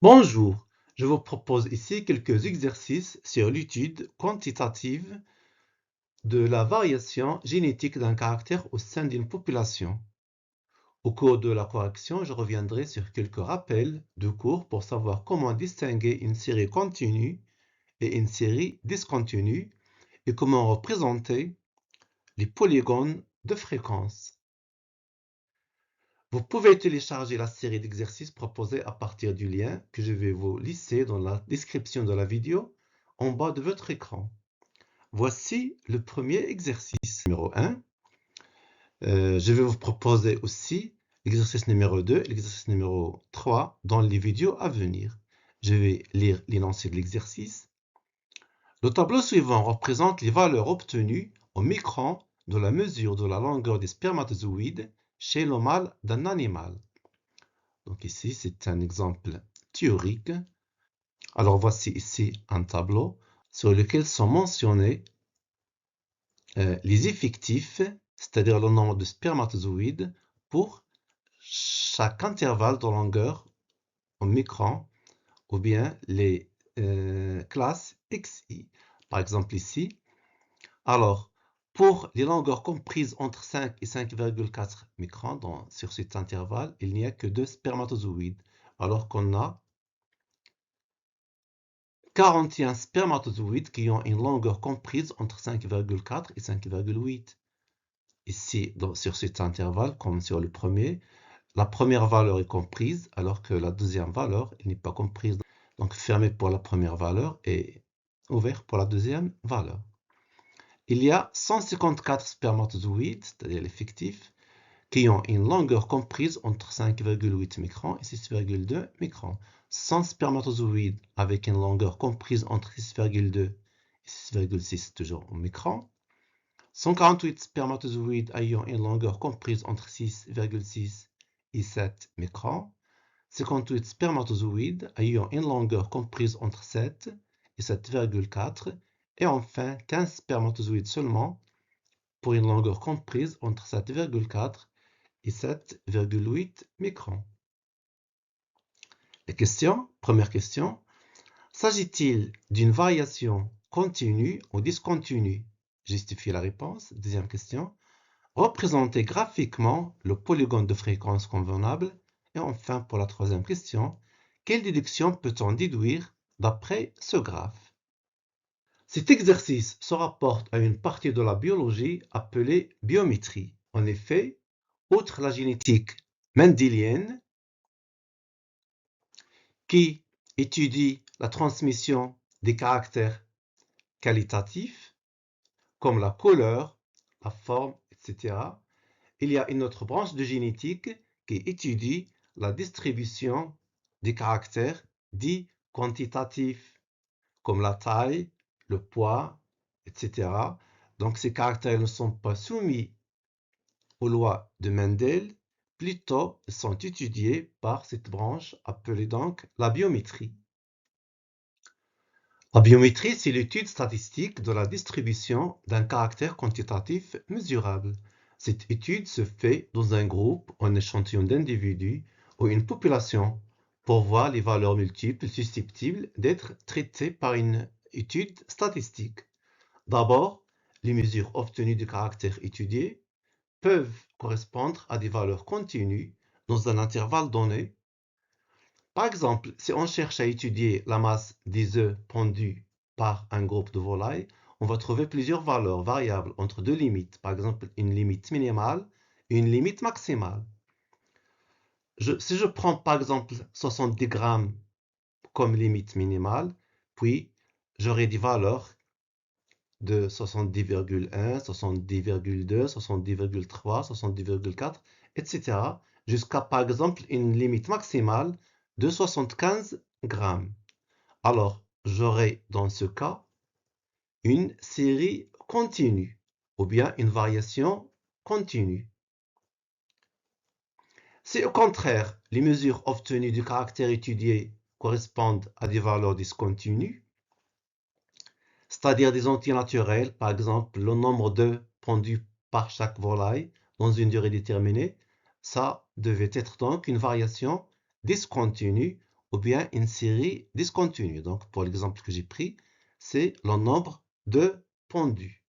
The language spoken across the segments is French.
Bonjour, je vous propose ici quelques exercices sur l'étude quantitative de la variation génétique d'un caractère au sein d'une population. Au cours de la correction, je reviendrai sur quelques rappels de cours pour savoir comment distinguer une série continue et une série discontinue et comment représenter les polygones de fréquence. Vous pouvez télécharger la série d'exercices proposés à partir du lien que je vais vous laisser dans la description de la vidéo en bas de votre écran. Voici le premier exercice numéro 1. Je vais vous proposer aussi l'exercice numéro 2 et l'exercice numéro 3 dans les vidéos à venir. Je vais lire l'énoncé de l'exercice. Le tableau suivant représente les valeurs obtenues au micron de la mesure de la longueur des spermatozoïdes chez le mâle d'un animal. Donc ici, c'est un exemple théorique. Alors voici ici un tableau sur lequel sont mentionnés les effectifs, c'est-à-dire le nombre de spermatozoïdes pour chaque intervalle de longueur au micron, ou bien les classes XI. Par exemple ici. Alors, pour les longueurs comprises entre 5 et 5,4 microns sur cet intervalle, il n'y a que 2 spermatozoïdes, alors qu'on a 41 spermatozoïdes qui ont une longueur comprise entre 5,4 et 5,8. Ici, sur cet intervalle, comme sur le premier, la première valeur est comprise, alors que la deuxième valeur n'est pas comprise. Donc, fermé pour la première valeur et ouvert pour la deuxième valeur. Il y a 154 spermatozoïdes, c'est-à-dire l'effectif, qui ont une longueur comprise entre 5,8 microns et 6,2 microns. 100 spermatozoïdes avec une longueur comprise entre 6,2 et 6,6 toujours au micron. 148 spermatozoïdes ayant une longueur comprise entre 6,6 et 7 microns. 58 spermatozoïdes ayant une longueur comprise entre 7 et 7,4. Et enfin 15 spermatozoïdes seulement pour une longueur comprise entre 7,4 et 7,8 microns. Les questions. Première question. S'agit-il d'une variation continue ou discontinue? Justifiez la réponse. Deuxième question. Représentez graphiquement le polygone de fréquence convenable. Et enfin, pour la troisième question, quelle déduction peut-on déduire d'après ce graphe? Cet exercice se rapporte à une partie de la biologie appelée biométrie. En effet, outre la génétique mendélienne, qui étudie la transmission des caractères qualitatifs, comme la couleur, la forme, etc., il y a une autre branche de génétique qui étudie la distribution des caractères dits quantitatifs, comme la taille, le poids, etc. Donc ces caractères ne sont pas soumis aux lois de Mendel, plutôt ils sont étudiés par cette branche appelée donc la biométrie. La biométrie, c'est l'étude statistique de la distribution d'un caractère quantitatif mesurable. Cette étude se fait dans un groupe, un échantillon d'individus ou une population pour voir les valeurs multiples susceptibles d'être traitées par une étude statistique. D'abord, les mesures obtenues du caractère étudié peuvent correspondre à des valeurs continues dans un intervalle donné. Par exemple, si on cherche à étudier la masse des œufs pondus par un groupe de volailles, on va trouver plusieurs valeurs variables entre deux limites. Par exemple, une limite minimale et une limite maximale. Si je prends par exemple 70 grammes comme limite minimale, puis j'aurai des valeurs de 70,1, 70,2, 70,3, 70,4, etc. jusqu'à par exemple une limite maximale de 75 grammes. Alors, j'aurai dans ce cas une série continue ou bien une variation continue. Si au contraire, les mesures obtenues du caractère étudié correspondent à des valeurs discontinues, c'est-à-dire des antinaturels, par exemple le nombre d'œufs pondus par chaque volaille dans une durée déterminée, ça devait être donc une variation discontinue ou bien une série discontinue. Donc, pour l'exemple que j'ai pris, c'est le nombre de pendus.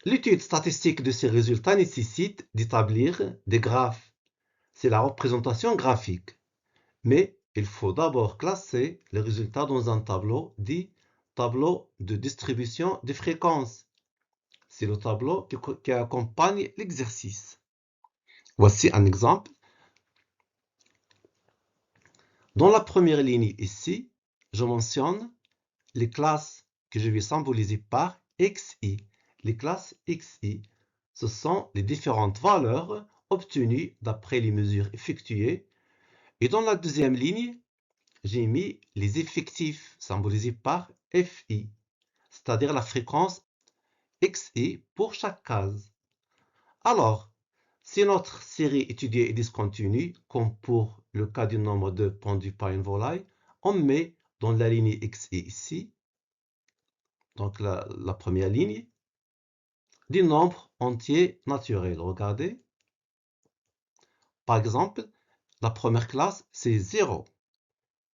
L'étude statistique de ces résultats nécessite d'établir des graphes. C'est la représentation graphique. Mais il faut d'abord classer les résultats dans un tableau dit tableau de distribution des fréquences. C'est le tableau qui accompagne l'exercice. Voici un exemple. Dans la première ligne ici, je mentionne les classes que je vais symboliser par XI. Les classes XI, ce sont les différentes valeurs obtenues d'après les mesures effectuées. Et dans la deuxième ligne, j'ai mis les effectifs symbolisés par FI, c'est-à-dire la fréquence XI pour chaque case. Alors, si notre série étudiée est discontinue, comme pour le cas du nombre de pendus par une volaille, on met dans la ligne XI ici, donc la première ligne, des nombres entiers naturels. Regardez. Par exemple, la première classe, c'est 0,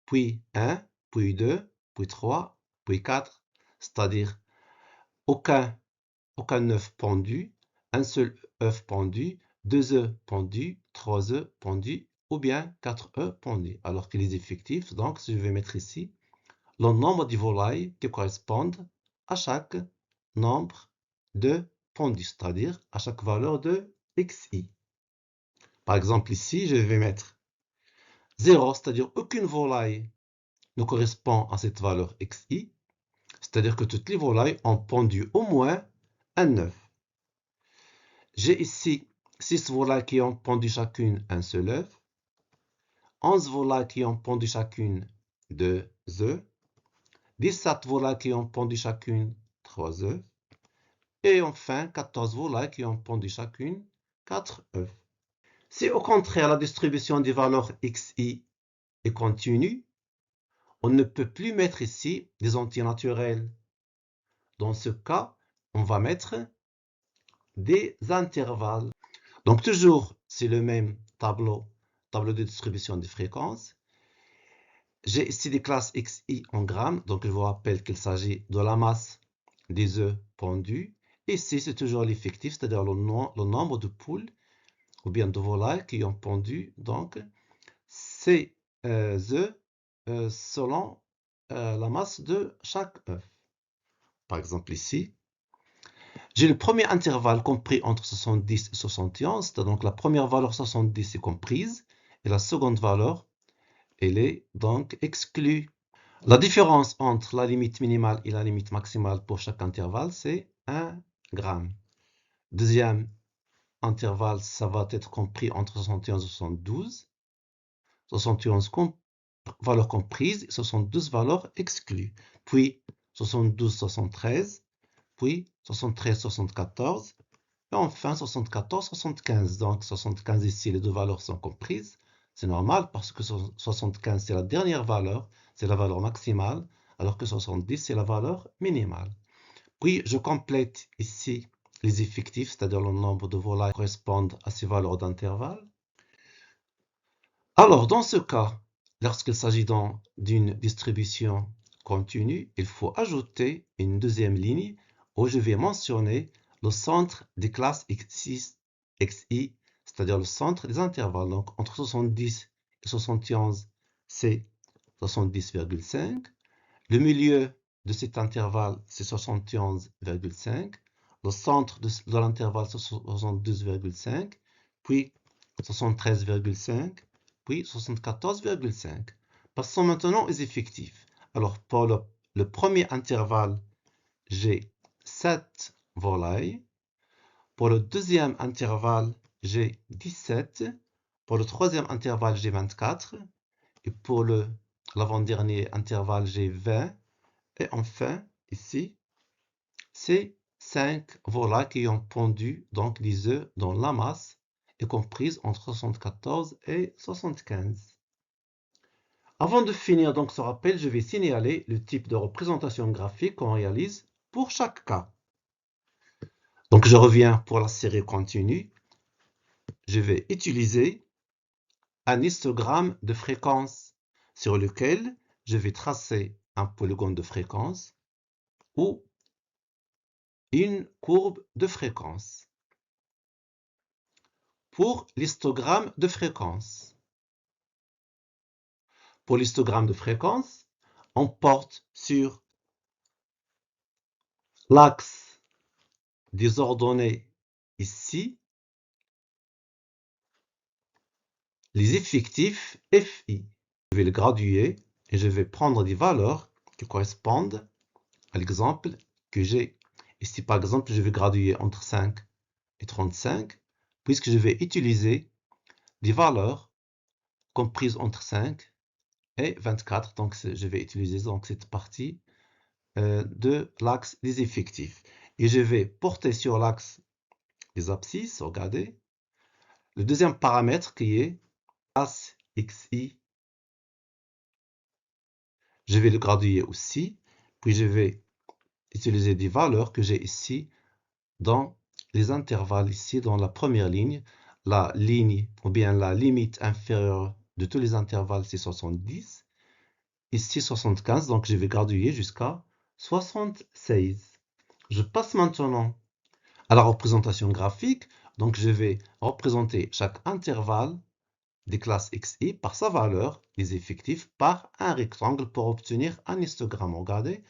puis 1, puis 2, puis 3, puis 4, c'est-à-dire aucun œuf pendu, un seul œuf pendu, 2 œufs pendus, 3 œufs pendus, ou bien 4 œufs pendus. Alors que les effectifs, donc, je vais mettre ici le nombre de volailles qui correspondent à chaque nombre de pendus, c'est-à-dire à chaque valeur de xi. Par exemple, ici, je vais mettre 0, c'est-à-dire aucune volaille ne correspond à cette valeur xi, c'est-à-dire que toutes les volailles ont pondu au moins un œuf. J'ai ici 6 volailles qui ont pondu chacune un seul œuf, 11 volailles qui ont pondu chacune 2 œufs, 17 volailles qui ont pondu chacune 3 œufs, et enfin 14 volailles qui ont pondu chacune 4 œufs. Si au contraire la distribution des valeurs xi est continue, on ne peut plus mettre ici des entiers naturels. Dans ce cas, on va mettre des intervalles. Donc toujours, c'est le même tableau de distribution des fréquences. J'ai ici des classes xi en grammes, donc je vous rappelle qu'il s'agit de la masse des œufs pondus. Ici, c'est toujours l'effectif, c'est-à-dire le nombre de poules ou bien de volailles qui ont pondu donc ces œufs selon la masse de chaque œuf. Par exemple ici, j'ai le premier intervalle compris entre 70 et 71, donc la première valeur 70 est comprise, et la seconde valeur, elle est donc exclue. La différence entre la limite minimale et la limite maximale pour chaque intervalle, c'est 1 gramme. Deuxième intervalle, ça va être compris entre 71 et 72. 71 valeurs comprises, 72 valeurs exclues. Puis 72, 73, puis 73, 74, et enfin 74, 75. Donc 75 ici, les deux valeurs sont comprises. C'est normal parce que 75 c'est la dernière valeur, c'est la valeur maximale, alors que 70 c'est la valeur minimale. Puis je complète ici les effectifs, c'est-à-dire le nombre de volailles correspondent à ces valeurs d'intervalle. Alors dans ce cas, lorsqu'il s'agit d'une distribution continue, il faut ajouter une deuxième ligne où je vais mentionner le centre des classes xi, c'est-à-dire le centre des intervalles. Donc entre 70 et 71, c'est 70,5. Le milieu de cet intervalle, c'est 71,5. Le centre de l'intervalle, c'est 72,5. Puis 73,5. Puis 74,5. Passons maintenant aux effectifs. Alors pour le premier intervalle, j'ai 7 volailles. Pour le deuxième intervalle, j'ai 17. Pour le troisième intervalle, j'ai 24. Et pour l'avant-dernier intervalle, j'ai 20. Et enfin, ici, c'est 5 volailles qui ont pondu donc les œufs dans la masse, est comprise entre 74 et 75. Avant de finir donc ce rappel, je vais signaler le type de représentation graphique qu'on réalise pour chaque cas. Donc je reviens pour la série continue. Je vais utiliser un histogramme de fréquence. sur lequel je vais tracer un polygone de fréquence ou une courbe de fréquence. Pour l'histogramme de fréquence. Pour l'histogramme de fréquence, on porte sur l'axe des ordonnées ici les effectifs FI. Je vais le graduer et je vais prendre des valeurs qui correspondent à l'exemple que j'ai. Ici, par exemple, je vais graduer entre 5 et 35, puisque je vais utiliser des valeurs comprises entre 5 et 24. Donc, je vais utiliser donc cette partie de l'axe des effectifs. Et je vais porter sur l'axe des abscisses, regardez, le deuxième paramètre qui est classe XI. Je vais le graduer aussi, puis je vais utiliser des valeurs que j'ai ici dans les intervalles, ici dans la première ligne. La ligne ou bien la limite inférieure de tous les intervalles, c'est 70. Ici, 75, donc je vais graduer jusqu'à 76. Je passe maintenant à la représentation graphique. Donc, je vais représenter chaque intervalle des classes XI par sa valeur, les effectifs, par un rectangle pour obtenir un histogramme. Regardez.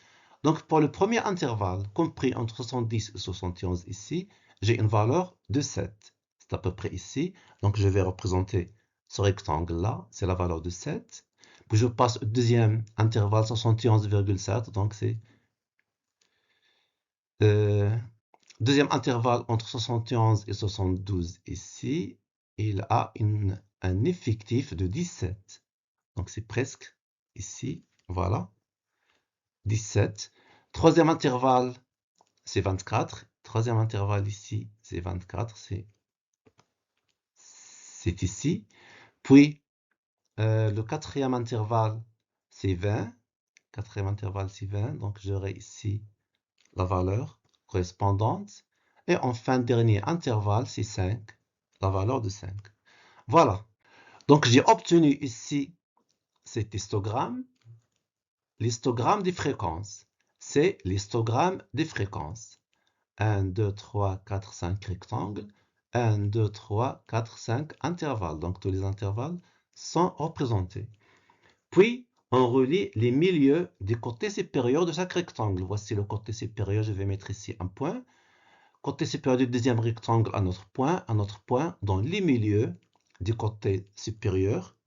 Donc, pour le premier intervalle, compris entre 70 et 71 ici, j'ai une valeur de 7. C'est à peu près ici. Donc, je vais représenter ce rectangle-là. C'est la valeur de 7. Puis, je passe au deuxième intervalle, 71,7. Donc, c'est deuxième intervalle entre 71 et 72 ici. Il a un effectif de 17. Donc, c'est presque ici. Voilà. 17. Troisième intervalle, c'est 24. Troisième intervalle ici, c'est 24. C'est ici. Puis, le quatrième intervalle, c'est 20. Quatrième intervalle, c'est 20. Donc, j'aurai ici la valeur correspondante. Et enfin, dernier intervalle, c'est 5. La valeur de 5. Voilà. Donc, j'ai obtenu ici cet histogramme. L'histogramme des fréquences. C'est l'histogramme des fréquences. 1, 2, 3, 4, 5 rectangles. 1, 2, 3, 4, 5 intervalles. Donc, tous les intervalles sont représentés. Puis, on relie les milieux des côtés supérieurs de chaque rectangle. Voici le côté supérieur. Je vais mettre ici un point. Côté supérieur du deuxième rectangle, un autre point dans les milieux du côté supérieur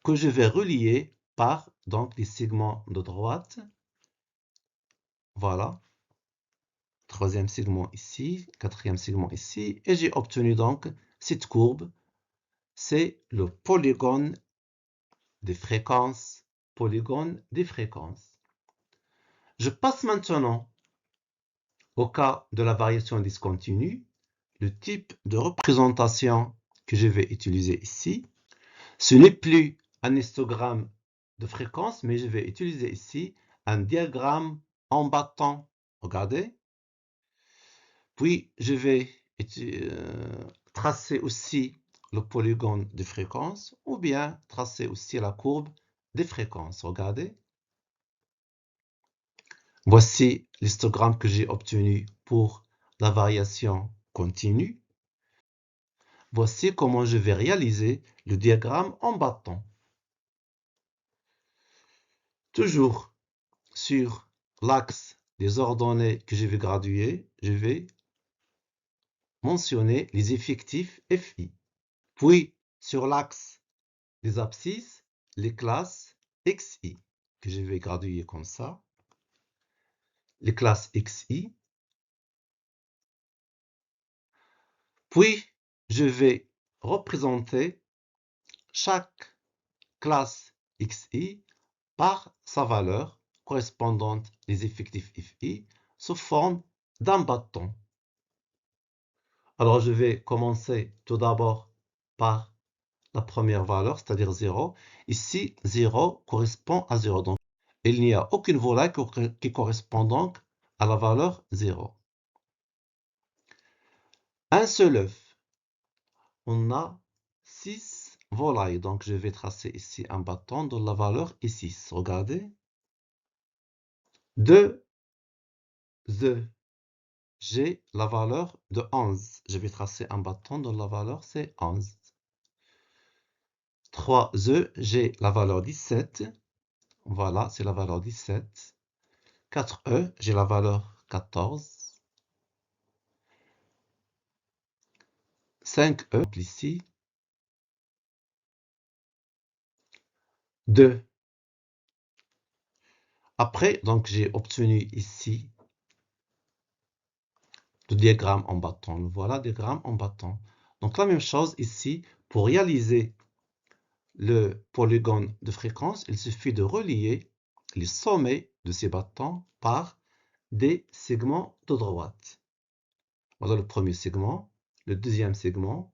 que je vais relier par donc les segments de droite. Voilà. Troisième segment ici, quatrième segment ici. Et j'ai obtenu donc cette courbe. C'est le polygone des fréquences. Polygone des fréquences. Je passe maintenant au cas de la variation discontinue. Le type de représentation que je vais utiliser ici, ce n'est plus un histogramme de fréquence, mais je vais utiliser ici un diagramme en bâton. Regardez. Puis, je vais tracer aussi le polygone de fréquence ou bien tracer aussi la courbe des fréquences. Regardez. Voici l'histogramme que j'ai obtenu pour la variation continue. Voici comment je vais réaliser le diagramme en bâton. Toujours sur l'axe des ordonnées que je vais graduer, je vais mentionner les effectifs FI. Puis, sur l'axe des abscisses, les classes XI, que je vais graduer comme ça. Les classes XI. Puis, je vais représenter chaque classe XI par sa valeur correspondante des effectifs FI sous forme d'un bâton. Alors, je vais commencer tout d'abord par la première valeur, c'est-à-dire 0. Ici, 0 correspond à 0. Donc, il n'y a aucune volaille qui correspond donc à la valeur 0. Un seul œuf. On a 6 volaille. Donc, je vais tracer ici un bâton dont la valeur est 6. Regardez. 2 œufs. J'ai la valeur de 11. Je vais tracer un bâton dont la valeur c'est 11. 3 œufs, j'ai la valeur 17. Voilà, c'est la valeur 17. 4 œufs, j'ai la valeur 14. 5 œufs ici. 2. Après, donc j'ai obtenu ici le diagramme en bâton. Voilà, diagramme en bâton. Donc la même chose ici, pour réaliser le polygone de fréquence, il suffit de relier les sommets de ces bâtons par des segments de droite. Voilà le premier segment, le deuxième segment,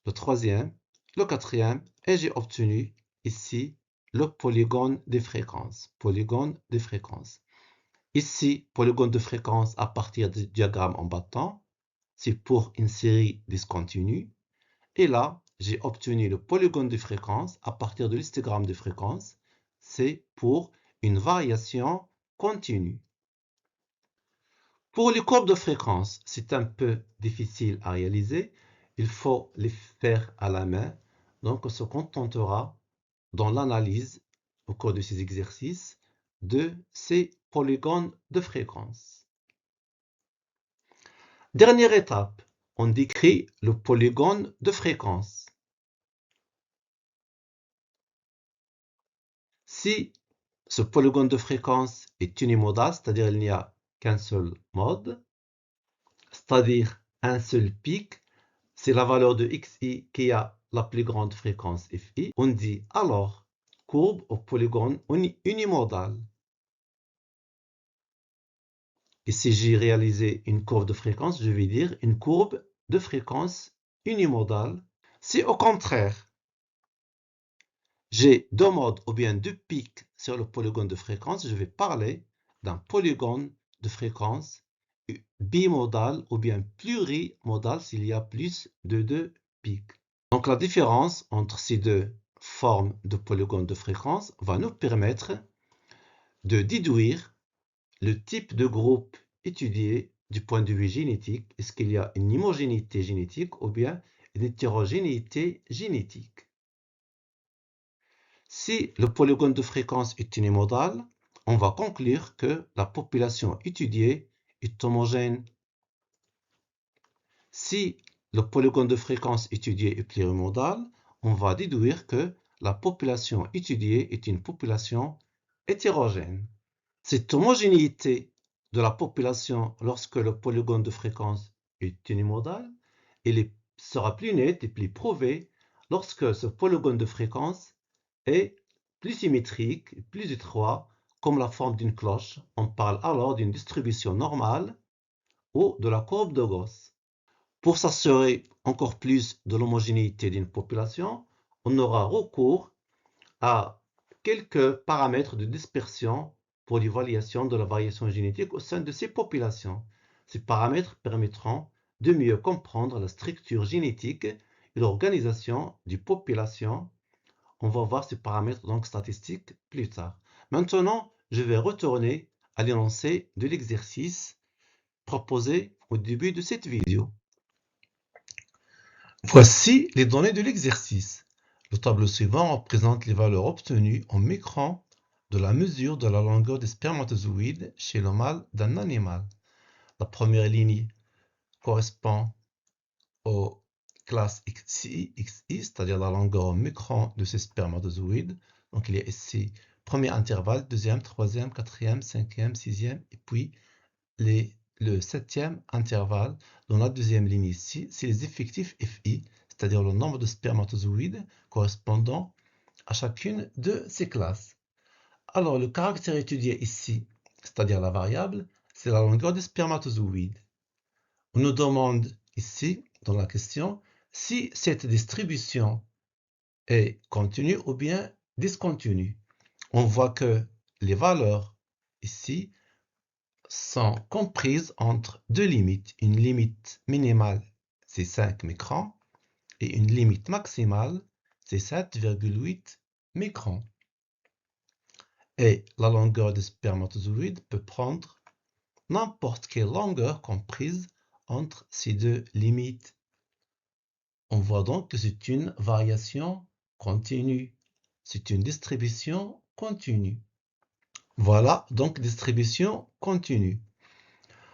le troisième, le quatrième, et j'ai obtenu ici le polygone des fréquences. Polygone des fréquences. Ici, polygone de fréquence à partir du diagramme en bâton, c'est pour une série discontinue. Et là, j'ai obtenu le polygone de fréquence à partir de l'histogramme de fréquence. C'est pour une variation continue. Pour les courbes de fréquence, c'est un peu difficile à réaliser. Il faut les faire à la main. Donc, on se contentera dans l'analyse au cours de ces exercices de ces polygones de fréquence. Dernière étape, on décrit le polygone de fréquence. Si ce polygone de fréquence est unimodal, c'est-à-dire il n'y a qu'un seul mode, c'est-à-dire un seul pic, c'est la valeur de xi qui a la plus grande fréquence fi, on dit alors courbe au polygone unimodal. Et si j'ai réalisé une courbe de fréquence, je vais dire une courbe de fréquence unimodale. Si au contraire, j'ai deux modes ou bien deux pics sur le polygone de fréquence, je vais parler d'un polygone de fréquence bimodal ou bien plurimodal s'il y a plus de deux pics. Donc la différence entre ces deux formes de polygone de fréquence va nous permettre de déduire le type de groupe étudié du point de vue génétique. Est-ce qu'il y a une homogénéité génétique ou bien une hétérogénéité génétique? Si le polygone de fréquence est unimodal, on va conclure que la population étudiée est homogène. Si le polygone de fréquence étudié est plurimodal, on va déduire que la population étudiée est une population hétérogène. Cette homogénéité de la population lorsque le polygone de fréquence est unimodal, elle sera plus nette et plus prouvée lorsque ce polygone de fréquence est plus symétrique, plus étroit, comme la forme d'une cloche. On parle alors d'une distribution normale ou de la courbe de Gauss. Pour s'assurer encore plus de l'homogénéité d'une population, on aura recours à quelques paramètres de dispersion pour l'évaluation de la variation génétique au sein de ces populations. Ces paramètres permettront de mieux comprendre la structure génétique et l'organisation des populations. On va voir ces paramètres donc statistiques plus tard. Maintenant, je vais retourner à l'énoncé de l'exercice proposé au début de cette vidéo. Voici les données de l'exercice. Le tableau suivant représente les valeurs obtenues en microns de la mesure de la longueur des spermatozoïdes chez le mâle d'un animal. La première ligne correspond aux classes XI, c'est-à-dire la longueur en microns de ces spermatozoïdes. Donc il y a ici premier intervalle, deuxième, troisième, quatrième, cinquième, sixième, et puis le septième intervalle. Dans la deuxième ligne ici, c'est les effectifs FI, c'est-à-dire le nombre de spermatozoïdes correspondant à chacune de ces classes. Alors, le caractère étudié ici, c'est-à-dire la variable, c'est la longueur des spermatozoïdes. On nous demande ici, dans la question, si cette distribution est continue ou bien discontinue. On voit que les valeurs ici sont comprises entre deux limites. Une limite minimale, c'est 5 microns, et une limite maximale, c'est 7,8 microns. Et la longueur des spermatozoïdes peut prendre n'importe quelle longueur comprise entre ces deux limites. On voit donc que c'est une variation continue. C'est une distribution continue. Voilà donc distribution continue.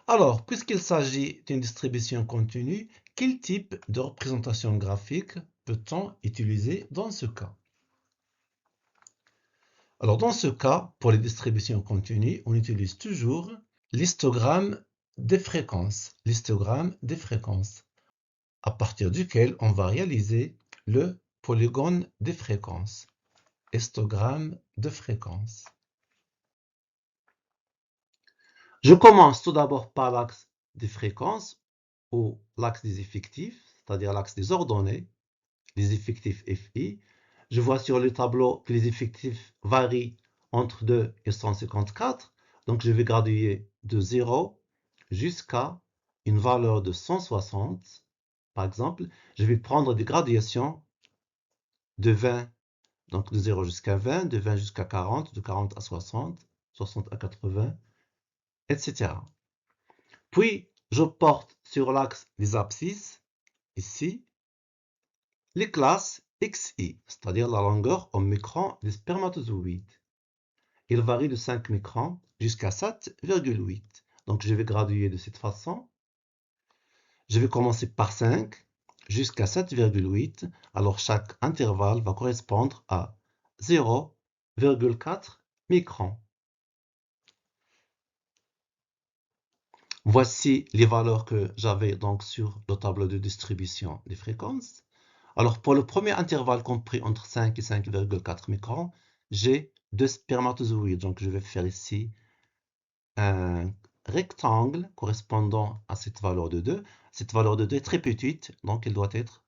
Alors, puisqu'il s'agit d'une distribution continue, quel type de représentation graphique peut-on utiliser dans ce cas? Alors, dans ce cas, pour les distributions continues, on utilise toujours l'histogramme des fréquences. L'histogramme des fréquences, à partir duquel on va réaliser le polygone des fréquences. Histogramme de fréquences. Je commence tout d'abord par l'axe des fréquences ou l'axe des effectifs, c'est-à-dire l'axe des ordonnées, les effectifs FI. Je vois sur le tableau que les effectifs varient entre 2 et 154, donc je vais graduer de 0 jusqu'à une valeur de 160. Par exemple, je vais prendre des graduations de 20, donc de 0 jusqu'à 20, de 20 jusqu'à 40, de 40 à 60, 60 à 80, etc. Puis, je porte sur l'axe des abscisses, ici, les classes XI, c'est-à-dire la longueur en microns des spermatozoïdes. Il varie de 5 microns jusqu'à 7,8. Donc, je vais graduer de cette façon. Je vais commencer par 5 jusqu'à 7,8. Alors, chaque intervalle va correspondre à 0,4 microns. Voici les valeurs que j'avais donc sur le tableau de distribution des fréquences. Alors, pour le premier intervalle compris entre 5 et 5,4 microns, j'ai 2 spermatozoïdes. Donc, je vais faire ici un rectangle correspondant à cette valeur de 2. Cette valeur de 2 est très petite, donc elle doit être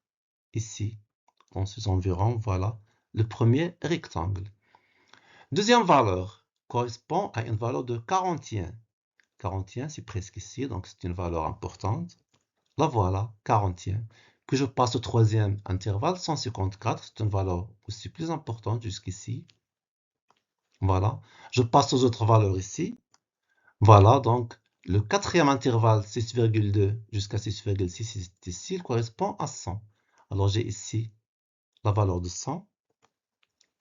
ici, dans ces environs. Voilà le premier rectangle. Deuxième valeur correspond à une valeur de 41. 41, c'est presque ici, donc c'est une valeur importante. La voilà, 41. Que je passe au troisième intervalle, 154, c'est une valeur aussi plus importante jusqu'ici. Voilà. Je passe aux autres valeurs ici. Voilà, donc le quatrième intervalle, 6,2 jusqu'à 6,6, ici, il correspond à 100. Alors j'ai ici la valeur de 100.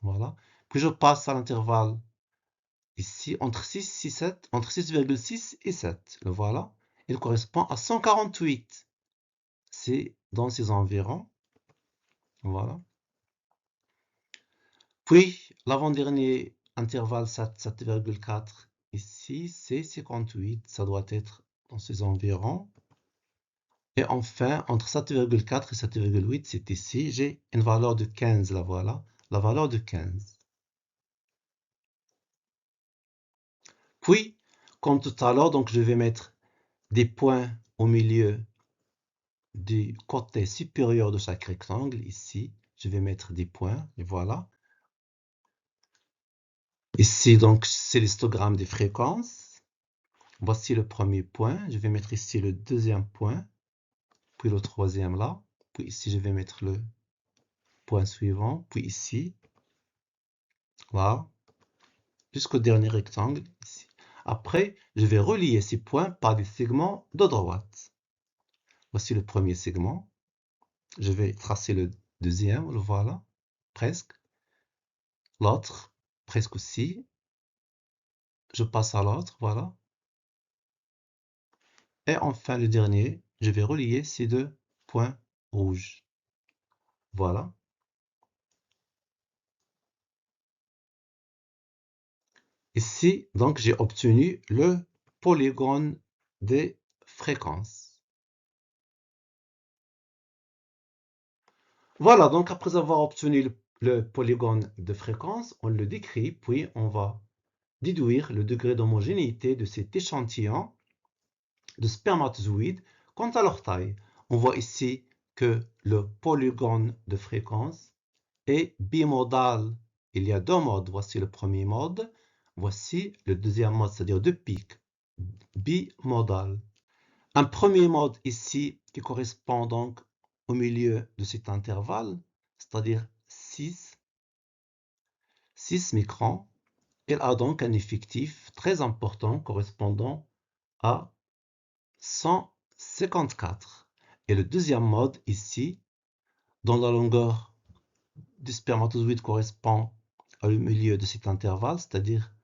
Voilà. Puis je passe à l'intervalle ici entre 6,6 et 7. Le voilà. Il correspond à 148. C'est dans ces environs. Voilà. Puis, l'avant-dernier intervalle 7,4 ici, c'est 58. Ça doit être dans ces environs. Et enfin, entre 7,4 et 7,8, c'est ici. J'ai une valeur de 15. La voilà. La valeur de 15. Puis, comme tout à l'heure, donc je vais mettre des points au milieu du côté supérieur de chaque rectangle. Ici, je vais mettre des points. Et voilà. Ici, donc, c'est l'histogramme des fréquences. Voici le premier point. Je vais mettre ici le deuxième point, puis le troisième là. Puis ici, je vais mettre le point suivant, puis ici. Voilà. Jusqu'au dernier rectangle, ici. Après, je vais relier ces points par des segments de droite. Voici le premier segment. Je vais tracer le deuxième, le voilà, presque. L'autre, presque aussi. Je passe à l'autre, voilà. Et enfin, le dernier, je vais relier ces deux points rouges. Voilà. Ici, donc, j'ai obtenu le polygone des fréquences. Voilà, donc après avoir obtenu le polygone de fréquence, on le décrit, puis on va déduire le degré d'homogénéité de cet échantillon de spermatozoïdes quant à leur taille. On voit ici que le polygone de fréquence est bimodal. Il y a deux modes. Voici le premier mode. Voici le deuxième mode, c'est-à-dire deux pics. Bimodal. Un premier mode ici qui correspond donc au milieu de cet intervalle, c'est-à-dire 6 microns. Elle a donc un effectif très important correspondant à 154. Et le deuxième mode ici, dont la longueur du spermatozoïde correspond au milieu de cet intervalle, c'est-à-dire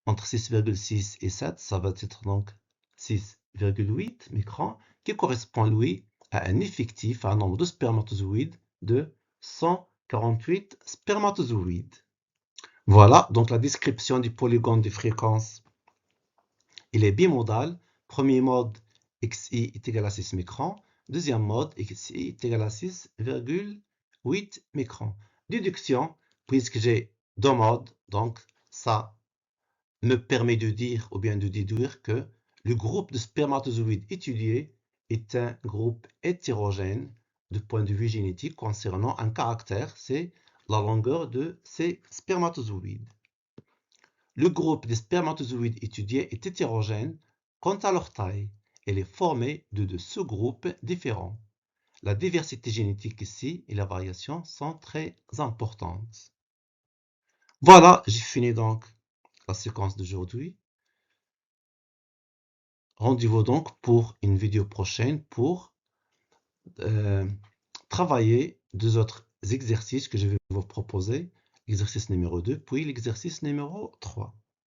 entre 6,6 et 7, ça va être donc 6,8 microns, qui correspond, lui, à un effectif, à un nombre de spermatozoïdes de 148 spermatozoïdes. Voilà, donc la description du polygone de fréquence. Il est bimodal. Premier mode, XI est égal à 6 microns. Deuxième mode, XI est égal à 6,8 microns. Déduction, puisque j'ai deux modes, donc ça me permet de dire ou bien de déduire que le groupe de spermatozoïdes étudié est un groupe hétérogène du point de vue génétique concernant un caractère, c'est la longueur de ces spermatozoïdes. Le groupe des spermatozoïdes étudiés est hétérogène quant à leur taille. Elle est formée de deux sous-groupes différents. La diversité génétique ici et la variation sont très importantes. Voilà, j'ai fini donc la séquence d'aujourd'hui. Rendez-vous donc pour une vidéo prochaine pour travailler deux autres exercices que je vais vous proposer. L'exercice numéro 2, puis l'exercice numéro 3.